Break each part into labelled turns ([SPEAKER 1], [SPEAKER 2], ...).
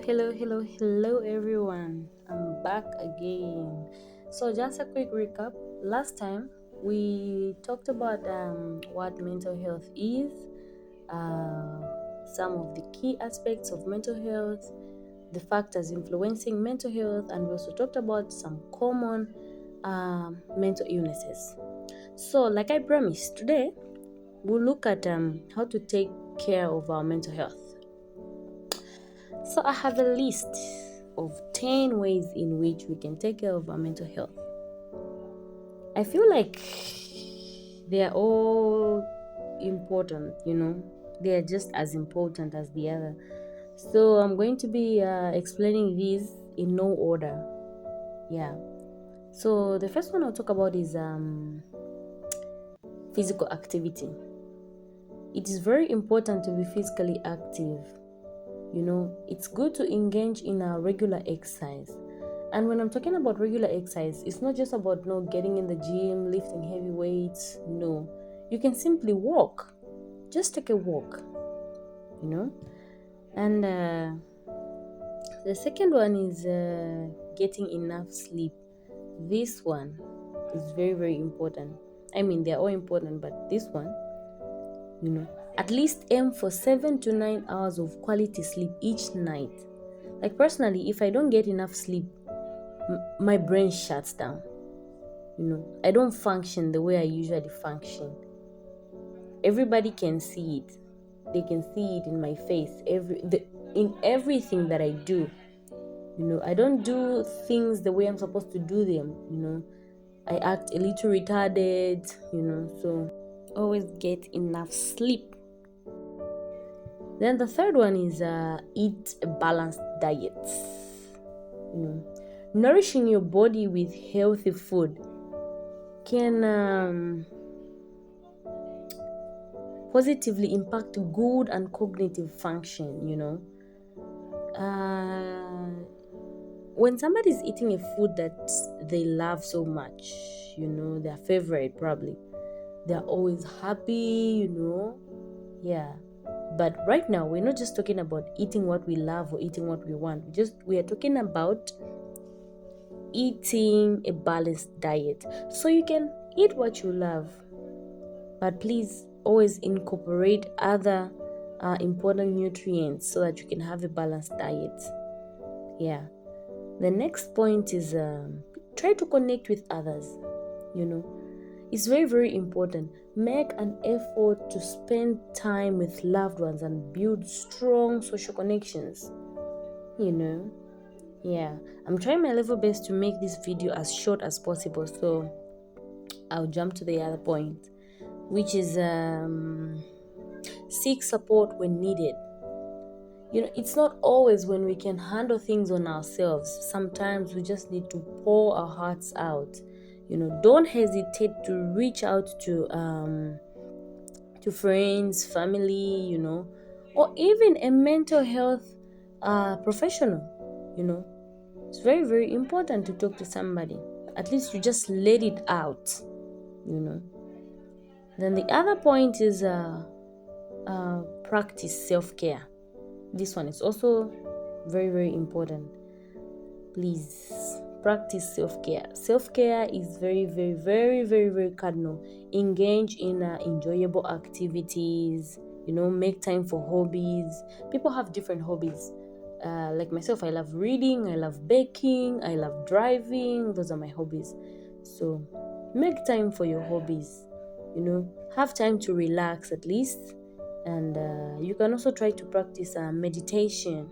[SPEAKER 1] Hello, everyone. I'm back again. So, just a quick recap. Last time we talked about what mental health is, uh, some of the key aspects of mental health, the factors influencing mental health, and we also talked about some common mental illnesses. So, like I promised, today we'll look at how to take care of our mental health. So I have a list of 10 ways in which we can take care of our mental health. I feel like they are all important, they are just as important as the other. So I'm going to be explaining these in no order. Yeah. So the first one I'll talk about is physical activity. It is very important to be physically active. It's good to engage in a regular exercise. And when I'm talking about regular exercise, it's not just about getting in the gym, lifting heavy weights. No, you can simply walk. Just take a walk, And the second one is getting enough sleep. This one is very, very important. I mean, they're all important, but this one, at least aim for 7 to 9 hours of quality sleep each night. Like personally, if I don't get enough sleep, my brain shuts down. I don't function the way I usually function. Everybody can see it. They can see it in my face, in everything that I do. I don't do things the way I'm supposed to do them. I act a little retarded, so always get enough sleep. Then the third one is eat a balanced diet. Nourishing your body with healthy food can positively impact good and cognitive function. When somebody's eating a food that they love so much, their favorite probably, they're always happy, yeah. But right now, we're not just talking about eating what we love or eating what we want. We are talking about eating a balanced diet. So you can eat what you love, but please always incorporate other important nutrients so that you can have a balanced diet. Yeah. The next point is try to connect with others. It's very, very important. Make an effort to spend time with loved ones and build strong social connections. Yeah, I'm trying my level best to make this video as short as possible, so I'll jump to the other point, which is seek support when needed. It's not always when we can handle things on ourselves. Sometimes we just need to pour our hearts out. Don't hesitate to reach out to friends, family, or even a mental health professional. It's very, very important to talk to somebody. At least you just let it out. Then the other point is practice self-care. This one is also very, very important. Please practice self-care. Self-care is very, very, very, very, very cardinal. Engage in enjoyable activities. Make time for hobbies. People have different hobbies. Like myself, I love reading, I love baking, I love driving. Those are my hobbies. So make time for your hobbies. Have time to relax at least. And you can also try to practice meditation.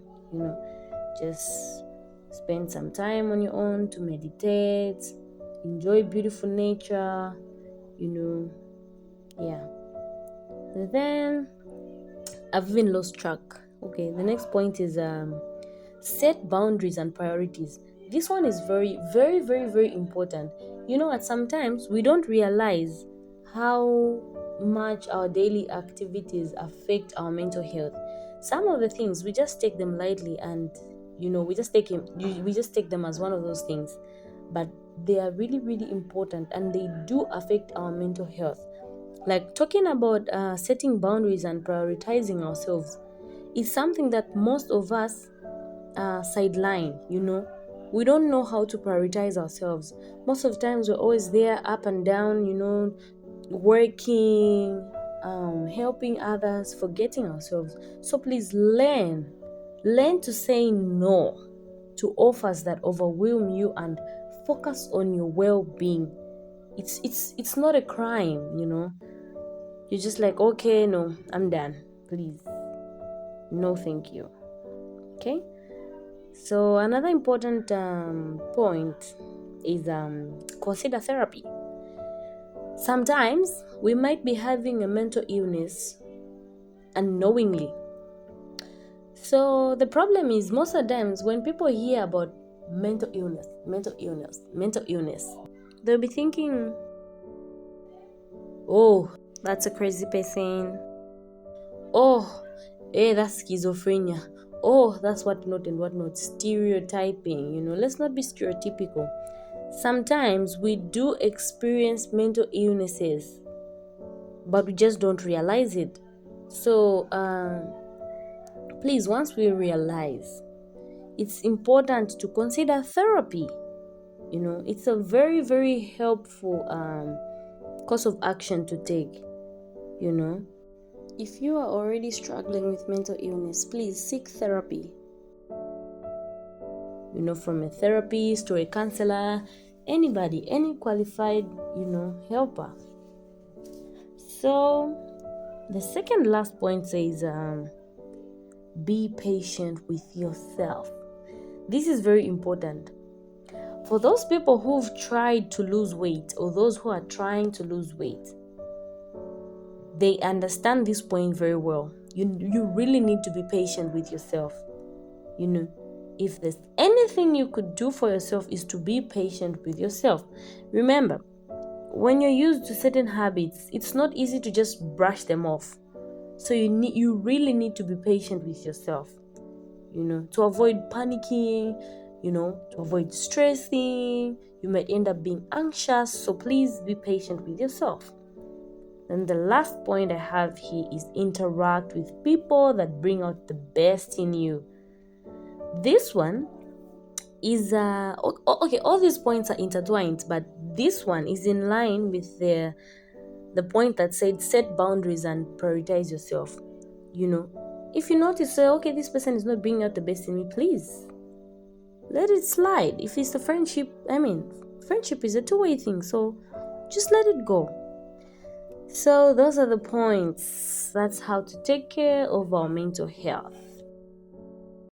[SPEAKER 1] Just spend some time on your own to meditate, enjoy beautiful nature, yeah. Then I've even lost track. Okay, the next point is set boundaries and priorities. This one is very, very, very, very important. At sometimes we don't realize how much our daily activities affect our mental health. Some of the things we just take them lightly, and we just take them as one of those things, but they are really, really important, and they do affect our mental health. Like talking about setting boundaries and prioritizing ourselves is something that most of us sideline, we don't know how to prioritize ourselves. Most of the times we're always there up and down, working, helping others, forgetting ourselves. So please learn to say no to offers that overwhelm you and focus on your well-being. It's not a crime. You're just like, okay, no, I'm done, please, no thank you. Okay. So another important point is consider therapy. Sometimes we might be having a mental illness unknowingly. So the problem is, most of the times when people hear about mental illness, they'll be thinking, oh, that's a crazy person. Oh, that's schizophrenia. Oh, that's whatnot and whatnot. Stereotyping, let's not be stereotypical. Sometimes we do experience mental illnesses, but we just don't realize it. So, please, once we realize, it's important to consider therapy. It's a very, very helpful course of action to take. If you are already struggling with mental illness, please seek therapy. From a therapist or a counselor, anybody, any qualified, helper. So the second last point says, be patient with yourself. This is very important. For those people who've tried to lose weight, or those who are trying to lose weight, they understand this point very well. You really need to be patient with yourself. If there's anything you could do for yourself, is to be patient with yourself. Remember, when you're used to certain habits, it's not easy to just brush them off. So you really need to be patient with yourself, to avoid panicking, to avoid stressing. You might end up being anxious, so please be patient with yourself. And the last point I have here is interact with people that bring out the best in you. This one is okay, all these points are intertwined, but this one is in line with the point that said set boundaries and prioritize yourself. If you notice, okay, this person is not bringing out the best in me, please let it slide. If it's a friendship, friendship is a two-way thing, so just let it go. So those are the points. That's how to take care of our mental health.